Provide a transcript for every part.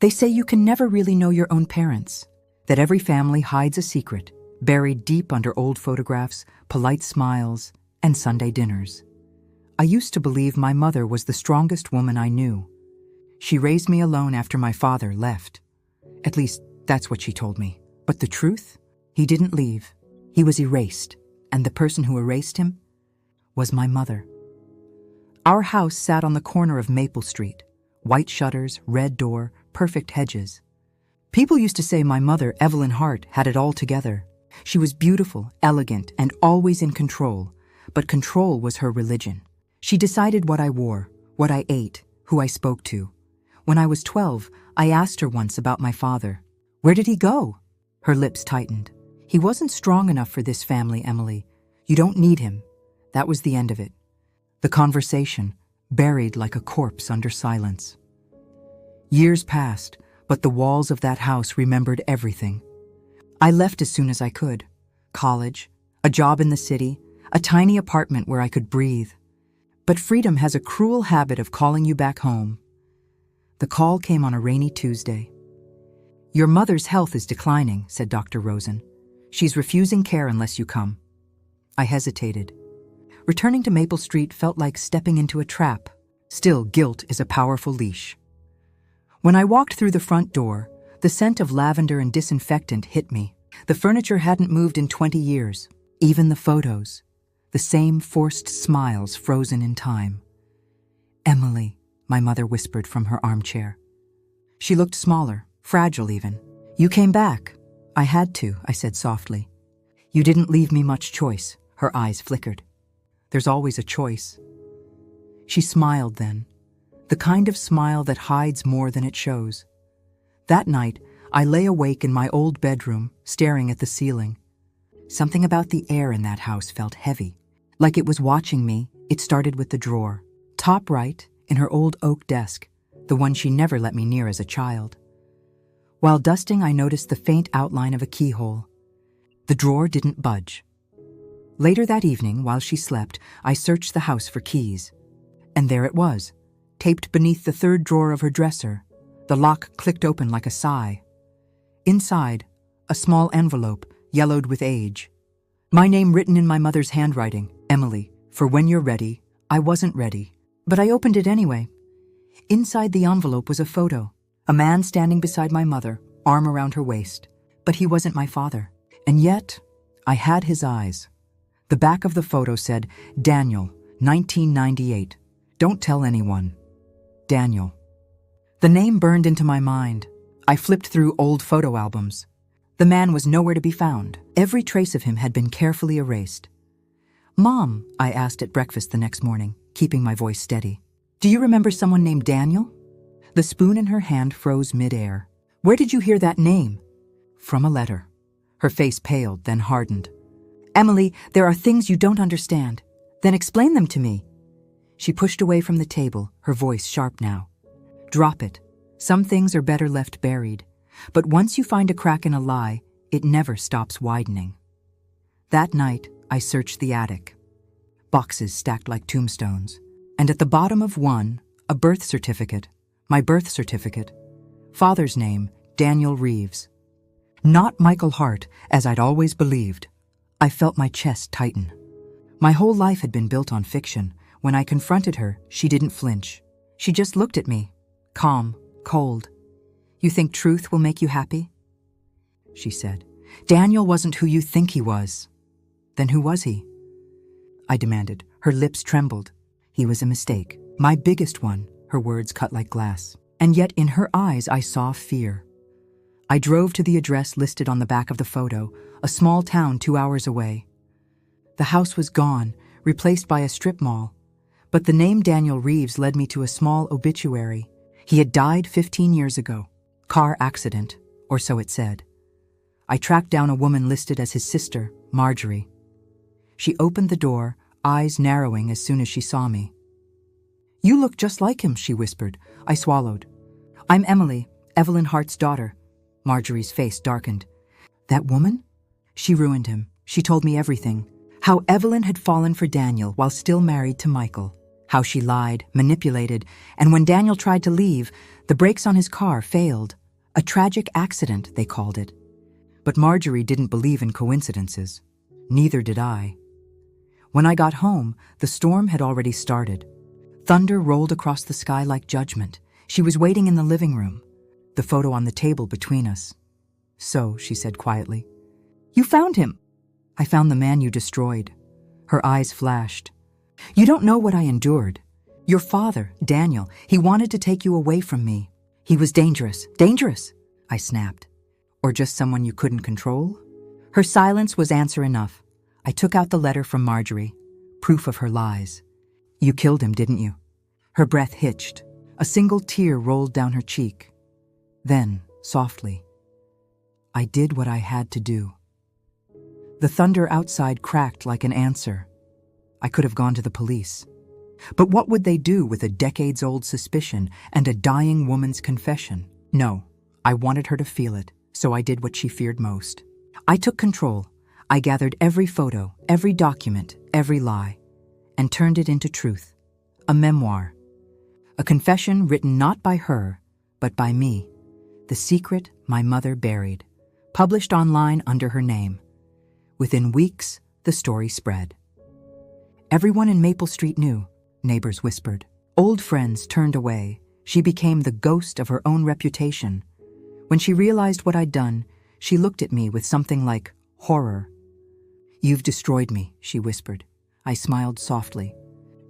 They say you can never really know your own parents, that every family hides a secret, buried deep under old photographs, polite smiles, and Sunday dinners. I used to believe my mother was the strongest woman I knew. She raised me alone after my father left. At least, that's what she told me. But the truth? He didn't leave. He was erased, and the person who erased him was my mother. Our house sat on the corner of Maple Street. White shutters, red door, perfect hedges. People used to say my mother, Evelyn Hart, had it all together. She was beautiful, elegant, and always in control, but control was her religion. She decided what I wore, what I ate, who I spoke to. When I was 12, I asked her once about my father. Where did he go? Her lips tightened. He wasn't strong enough for this family, Emily. You don't need him. That was the end of it. The conversation, buried like a corpse under silence. Years passed, but the walls of that house remembered everything. I left as soon as I could. College, a job in the city, a tiny apartment where I could breathe. But freedom has a cruel habit of calling you back home. The call came on a rainy Tuesday. Your mother's health is declining, said Dr. Rosen. She's refusing care unless you come. I hesitated. Returning to Maple Street felt like stepping into a trap. Still, guilt is a powerful leash. When I walked through the front door, the scent of lavender and disinfectant hit me. The furniture hadn't moved in 20 years. Even the photos. The same forced smiles frozen in time. Emily, my mother whispered from her armchair. She looked smaller, fragile even. You came back. I had to, I said softly. You didn't leave me much choice. Her eyes flickered. There's always a choice. She smiled then, the kind of smile that hides more than it shows. That night, I lay awake in my old bedroom, staring at the ceiling. Something about the air in that house felt heavy. Like it was watching me. It started with the drawer. Top right, in her old oak desk, the one she never let me near as a child. While dusting, I noticed the faint outline of a keyhole. The drawer didn't budge. Later that evening, while she slept, I searched the house for keys. And there it was, taped beneath the third drawer of her dresser. The lock clicked open like a sigh. Inside, a small envelope, yellowed with age. My name written in my mother's handwriting, Emily, for when you're ready. I wasn't ready, but I opened it anyway. Inside the envelope was a photo. A man standing beside my mother, arm around her waist. But he wasn't my father. And yet, I had his eyes. The back of the photo said, Daniel, 1998. Don't tell anyone. Daniel. The name burned into my mind. I flipped through old photo albums. The man was nowhere to be found. Every trace of him had been carefully erased. Mom, I asked at breakfast the next morning, keeping my voice steady. Do you remember someone named Daniel? The spoon in her hand froze midair. Where did you hear that name? From a letter. Her face paled, then hardened. Emily, there are things you don't understand. Then explain them to me. She pushed away from the table, her voice sharp now. Drop it. Some things are better left buried. But once you find a crack in a lie, it never stops widening. That night, I searched the attic. Boxes stacked like tombstones. And at the bottom of one, a birth certificate. My birth certificate. Father's name, Daniel Reeves. Not Michael Hart, as I'd always believed. I felt my chest tighten. My whole life had been built on fiction. When I confronted her, she didn't flinch. She just looked at me, calm, cold. You think truth will make you happy? She said. Daniel wasn't who you think he was. Then who was he? I demanded. Her lips trembled. He was a mistake. My biggest one, her words cut like glass. And yet in her eyes I saw fear. I drove to the address listed on the back of the photo, a small town 2 hours away. The house was gone, replaced by a strip mall. But the name Daniel Reeves led me to a small obituary. He had died 15 years ago. Car accident, or so it said. I tracked down a woman listed as his sister, Marjorie. She opened the door, eyes narrowing as soon as she saw me. You look just like him, she whispered. I swallowed. I'm Emily, Evelyn Hart's daughter. Marjorie's face darkened. That woman? She ruined him. She told me everything. How Evelyn had fallen for Daniel while still married to Michael. How she lied, manipulated, and when Daniel tried to leave, the brakes on his car failed. A tragic accident, they called it. But Marjorie didn't believe in coincidences. Neither did I. When I got home, the storm had already started. Thunder rolled across the sky like judgment. She was waiting in the living room, the photo on the table between us. "So," she said quietly, "you found him." "I found the man you destroyed." Her eyes flashed. "You don't know what I endured. Your father, Daniel, he wanted to take you away from me. He was dangerous. Dangerous," I snapped. "Or just someone you couldn't control?" Her silence was answer enough. I took out the letter from Marjorie, proof of her lies. "You killed him, didn't you?" Her breath hitched. A single tear rolled down her cheek. Then, softly, "I did what I had to do." The thunder outside cracked like an answer. I could have gone to the police. But what would they do with a decades-old suspicion and a dying woman's confession? No, I wanted her to feel it, so I did what she feared most. I took control. I gathered every photo, every document, every lie, and turned it into truth. A memoir. A confession written not by her, but by me. The secret my mother buried. Published online under her name. Within weeks, the story spread. Everyone in Maple Street knew, neighbors whispered. Old friends turned away. She became the ghost of her own reputation. When she realized what I'd done, she looked at me with something like horror. "You've destroyed me," she whispered. I smiled softly.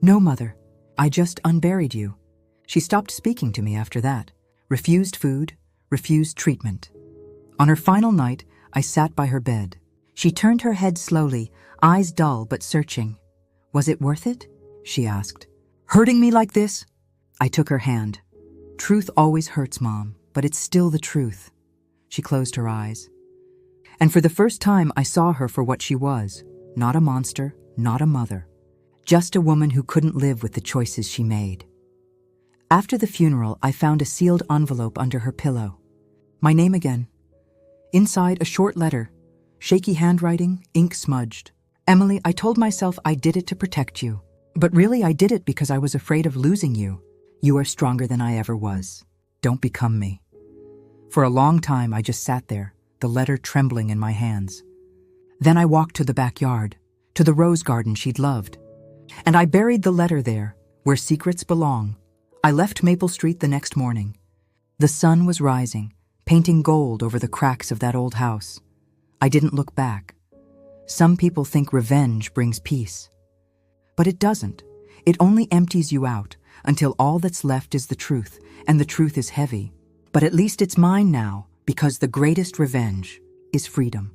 "No, Mother. I just unburied you." She stopped speaking to me after that. Refused food, refused treatment. On her final night, I sat by her bed. She turned her head slowly, eyes dull but searching. "Was it worth it?" she asked. "Hurting me like this?" I took her hand. "Truth always hurts, Mom, but it's still the truth." She closed her eyes. And for the first time, I saw her for what she was. Not a monster, not a mother. Just a woman who couldn't live with the choices she made. After the funeral, I found a sealed envelope under her pillow. My name again. Inside, a short letter. Shaky handwriting, ink smudged. "Emily, I told myself I did it to protect you. But really, I did it because I was afraid of losing you. You are stronger than I ever was. Don't become me." For a long time, I just sat there, the letter trembling in my hands. Then I walked to the backyard, to the rose garden she'd loved. And I buried the letter there, where secrets belong. I left Maple Street the next morning. The sun was rising, painting gold over the cracks of that old house. I didn't look back. Some people think revenge brings peace. But it doesn't. It only empties you out until all that's left is the truth, and the truth is heavy. But at least it's mine now, because the greatest revenge is freedom.